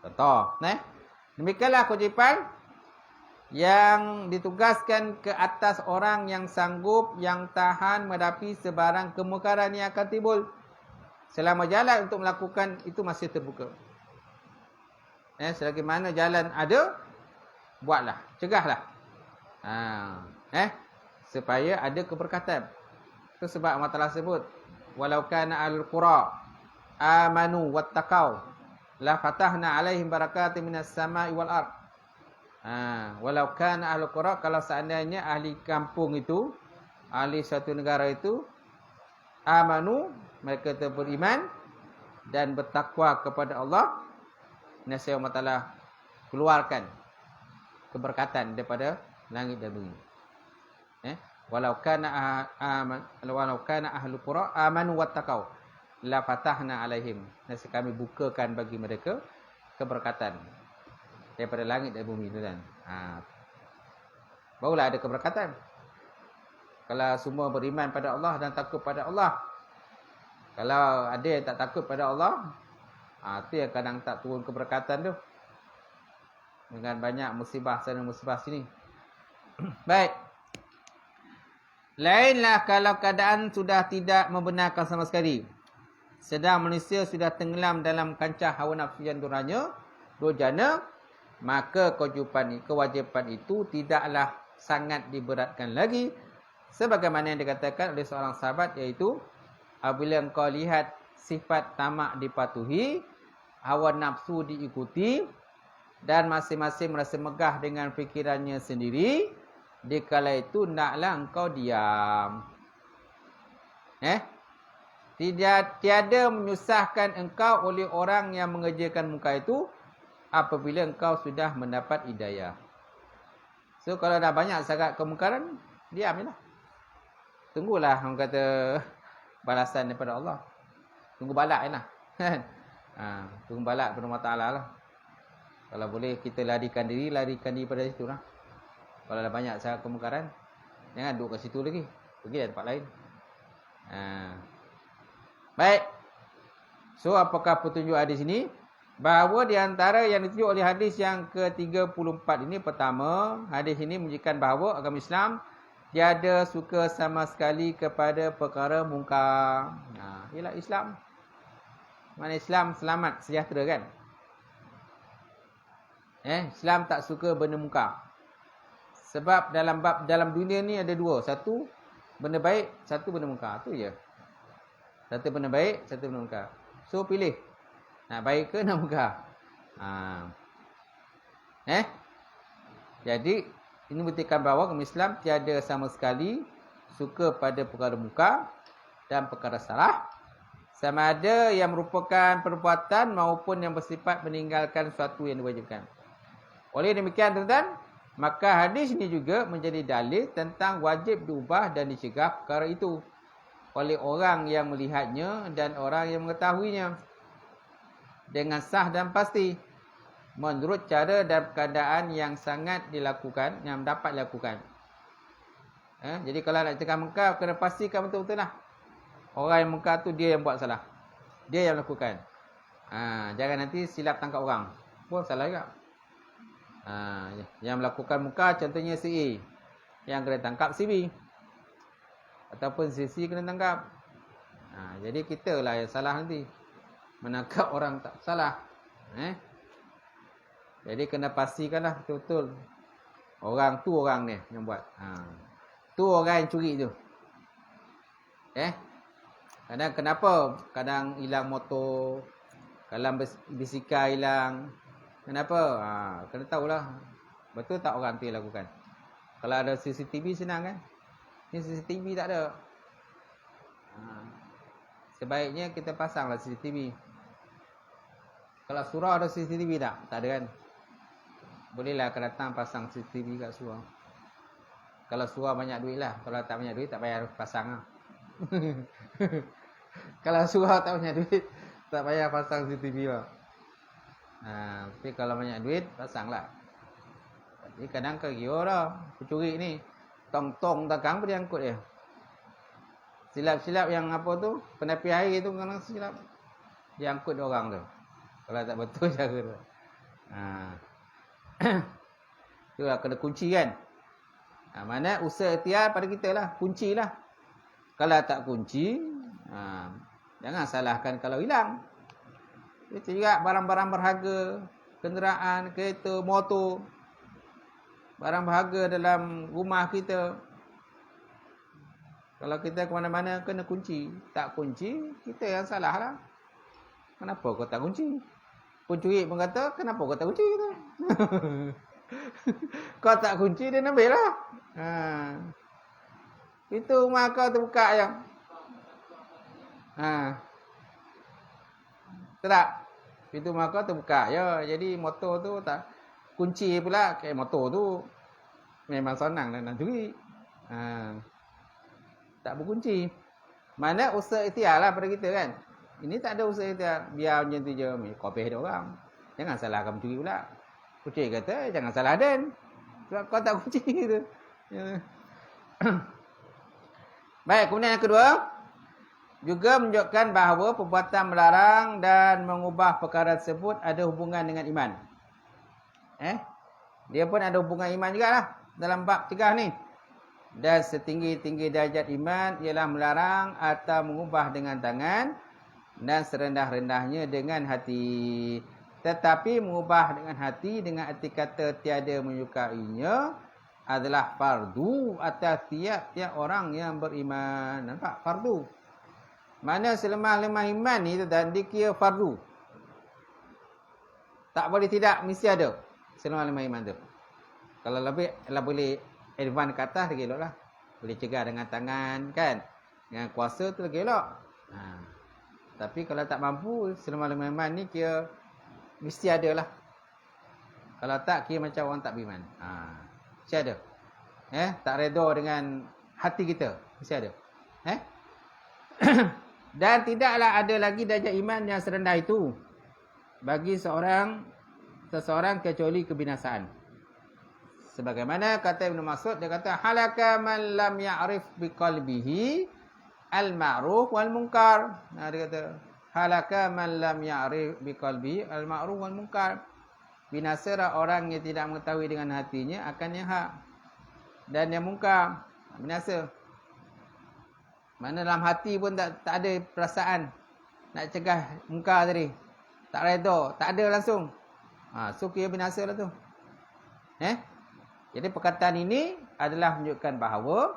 Contoh, demikianlah kewajipan yang ditugaskan ke atas orang yang sanggup, yang tahan menghadapi sebarang kemungkaran yang akan timbul. Selama jalan untuk melakukan itu masih terbuka. Selagi mana jalan ada, buatlah, cegahlah. Supaya ada keberkatan. Itu sebab Allah Taala sebut, walau kana ahlul qura amanu wattaqau la fatahna alaihim barakatin minas sama'i wal ard. Walau kana ahlul qura, kalau seandainya ahli kampung itu, ahli suatu negara itu, amanu, mereka beriman dan bertakwa kepada Allah, nescaya Allah Taala keluarkan keberkatan daripada langit dan bumi. Walau kana ahlul qura amanu wattaqau la fatahna alaihim, nescaya kami bukakan bagi mereka keberkatan daripada langit dan bumi tu kan. Barulah ada keberkatan. Kalau semua beriman pada Allah dan takut pada Allah. Kalau ada yang tak takut pada Allah, itu yang kadang tak turun keberkatan tu. Dengan banyak musibah sana musibah sini. Baik. Lainlah kalau keadaan sudah tidak membenarkan sama sekali. Sedang manusia sudah tenggelam dalam kancah hawa nafsu yang durjana, maka kewajipan itu tidaklah sangat diberatkan lagi. Sebagaimana yang dikatakan oleh seorang sahabat, iaitu apabila engkau lihat sifat tamak dipatuhi, hawa nafsu diikuti, dan masing-masing merasa megah dengan fikirannya sendiri, dikala itu naklah engkau diam. Tiada menyusahkan engkau oleh orang yang mengerjakan munkar itu apabila engkau sudah mendapat hidayah. So kalau dah banyak sangat kemungkaran, diam je lah. Tunggulah orang kata balasan daripada Allah. Tunggu balak je lah. Tunggu balak daripada Allah Ta'ala lah. Kalau boleh kita larikan diri pada situ lah. Kalau dah banyak sangat kemungkaran, jangan duduk kat situ lagi. Pergi dah tempat lain. Baik. So apakah petunjuk hadis ini? Bahawa di antara yang ditunjuk oleh hadis yang ke-34 ini, pertama, hadis ini menunjukkan bahawa agama Islam tiada suka sama sekali kepada perkara mungkar. Ialah Islam. Mana Islam selamat, sejahtera kan? Islam tak suka benda mungkar. Sebab dalam dunia ni ada dua. Satu benda baik, satu benda mungkar. Tu je. Satu benda baik, satu benda mungkar. So pilih. Nak baik ke nak mungkar? Jadi ini buktikan bahawa agama Islam tiada sama sekali suka pada perkara mungkar dan perkara salah, sama ada yang merupakan perbuatan maupun yang bersifat meninggalkan sesuatu yang diwajibkan. Oleh demikian tuan-tuan, maka hadis ini juga menjadi dalil tentang wajib diubah dan dicegah perkara itu oleh orang yang melihatnya dan orang yang mengetahuinya dengan sah dan pasti menurut cara dan keadaan yang sangat dilakukan, yang dapat dilakukan. Jadi kalau nak cegah mungkar, kena pastikan betul-betul lah. Orang yang mungkar tu dia yang buat salah. Dia yang lakukan. Jangan nanti silap tangkap orang. Pun salah juga. Yang melakukan mungkar contohnya si A, yang kena tangkap si B. Ataupun si C kena tangkap. Jadi kita lah yang salah nanti. Menangkap orang tak salah. Jadi kena pastikanlah betul-betul orang tu orang ni yang buat. Tu orang yang curi tu. Kadang kenapa? Kadang hilang motor, kadang bisikal hilang. Kenapa? Kena tahulah. Betul tak orang tu yang lakukan. Kalau ada CCTV senang kan? Ni CCTV tak ada. Sebaiknya kita pasanglah CCTV. Kalau surau ada CCTV tak? Tak ada kan? Bolehlah akan datang pasang CCTV kat surau. Kalau surau banyak duit lah. Kalau tak banyak duit, tak payah pasang lah. Kalau surau tak banyak duit, tak payah pasang CCTV lah. Tapi kalau banyak duit, pasanglah. Jadi kadang kira dah. Pencuri ni, tong-tong takang pun dia angkut dia. Silap-silap yang apa tu, penapi air tu kadang silap. Dia angkut dia orang tu. Kalau tak betul cara tu. Itulah kena kunci kan. Mana usaha ikhtiar pada kita lah. Kunci lah. Kalau tak kunci, jangan salahkan kalau hilang. Itu juga barang-barang berharga, kenderaan, kereta, motor, barang berharga dalam rumah kita. Kalau kita ke mana-mana kena kunci. Tak kunci, kita yang salah lah. Kenapa kau tak kunci? Pencuri pun kata, kenapa kau tak kunci? Kau tak kunci, dia ambil lah. Itu rumah kau terbuka yang. Tak? Pintu rumah kau terbuka. Ya, jadi motor tu tak kunci pula. Kayak motor tu memang senang nak curi. Tak berkunci. Mana usaha ikhtiar lah pada kita kan. Ini tak ada usaha ikhtiar. Biar macam tu je. Kopeh dia orang. Jangan salahkan pencuri pula. Pencuri kata, jangan salah Dan. Sebab kau tak kunci gitu. Baik, kemudian yang kedua. Juga menunjukkan bahawa perbuatan melarang dan mengubah perkara tersebut ada hubungan dengan iman. Dia pun ada hubungan iman jugalah. Dalam bab cegah ni. Dan setinggi-tinggi darjat iman ialah melarang atau mengubah dengan tangan dan serendah-rendahnya dengan hati. Tetapi mengubah dengan hati dengan arti kata tiada menyukainya adalah fardu atas tiap-tiap orang yang beriman. Nampak? Fardu. Mana selemah-lemah iman ni dan dikira fardu. Tak boleh tidak, mesti ada selemah-lemah iman tu. Kalau lebih, kalau boleh advance ke atas, lagi elok lah. Boleh cegah dengan tangan kan. Dengan kuasa tu lagi elok. Tapi kalau tak mampu, selama-lama iman ni kira mesti ada lah. Kalau tak, kira macam orang tak beriman. Mesti ada. Tak reda dengan hati kita. Mesti ada. Dan tidaklah ada lagi darjah iman yang serendah itu bagi seseorang kecuali kebinasaan. Sebagaimana kata Ibn Mas'ud, dia kata halaka man lam ya'rif biqalbihi al-ma'ruf wal munkar. Dia kata halaka man lam ya'rif biqalbihi al-ma'ruf wal munkar. Binasalah orang yang tidak mengetahui dengan hatinya akan yang hak dan yang mungkar. Binasa. Mana dalam hati pun tak ada perasaan nak cegah mungkar tadi. Tak reda, tak ada langsung. So kira binasa lah tu. Jadi perkataan ini adalah menunjukkan bahawa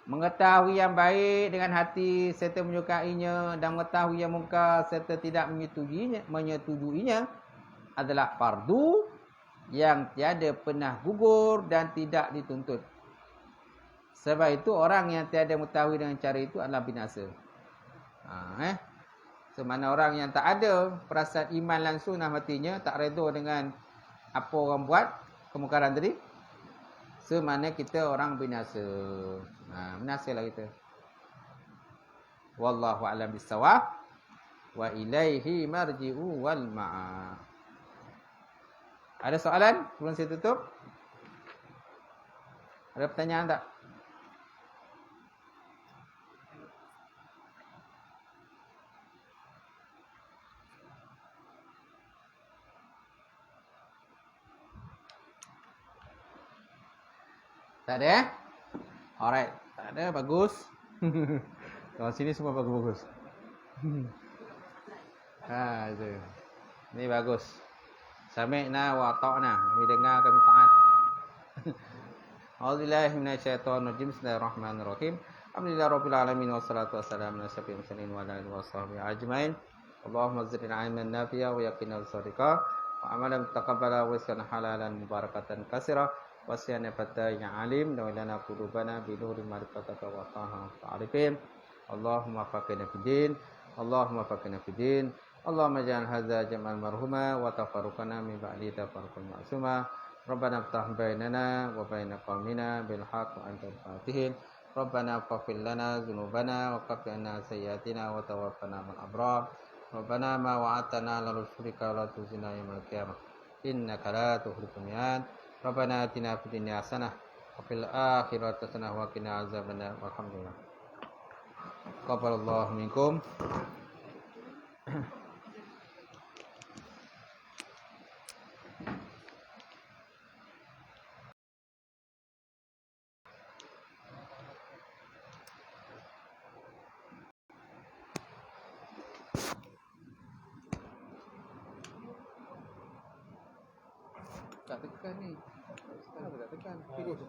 mengetahui yang baik dengan hati serta menyukainya dan mengetahui yang mungkar serta tidak menyetujuinya adalah fardu yang tiada pernah gugur dan tidak dituntut. Sebab itu orang yang tiada mengetahui dengan cara itu adalah binasa. Semana orang yang tak ada perasaan iman langsung dalam hatinya, tak reda dengan apa orang buat kemungkaran tadi, semana kita orang binasa. Binasalah kita. Wallahu a'lam bissawab wa ilaihi marji'u wal ma'ab. Ada soalan sebelum saya tutup? Ada pertanyaan tak? Tak ada? Alright. Tak ada, bagus. Kalau sini semua bagus-bagus. Itu. Ini bagus. Sami'na wa ta'na. Kami dengar, kami taat. A'udzubillahi minasyaitonir rajim. Bismillahirrahmanirrahim. Alhamdulillah rabbil alamin wassalatu wassalamu ala asyrafil mursalin wa ala alihi washabbihi ajmain. Allahumma zidna 'ilman nafi'a wa yaqina as-sadiqa wa amalan mutaqabbala wa rizqan halalan mubarakatan katsira wa siyana fata ya alim wa lana qulubana bi nuril ma'rifataka wa ta'arifin. Allahumma faqina fid din. Allahumma faqina fid din. Allahumma ja'al hadza jam'an marhuma wa tafarruqana min ba'di tafarruqan ma'suma. Rabbana iftah bainana wa bain qaumina bil haqq wa antal fatihin. Rabbana faghfir lana dzunubana wa kaffir 'anna sayyi'atina wa tawaffana ma'al abrar. Rabbana ma wa'adtana la rusulika la tuzina yaumil qiyamah. Innaka la tukhliful mi'ad. Rabbana atina fid dunya hasanah wa fil akhirati hasanah wa qina azabannar. Walhamdulillah. Taqabbalallahu minkum. Tak tekan ni. Sekarang tak tekan. Tidur.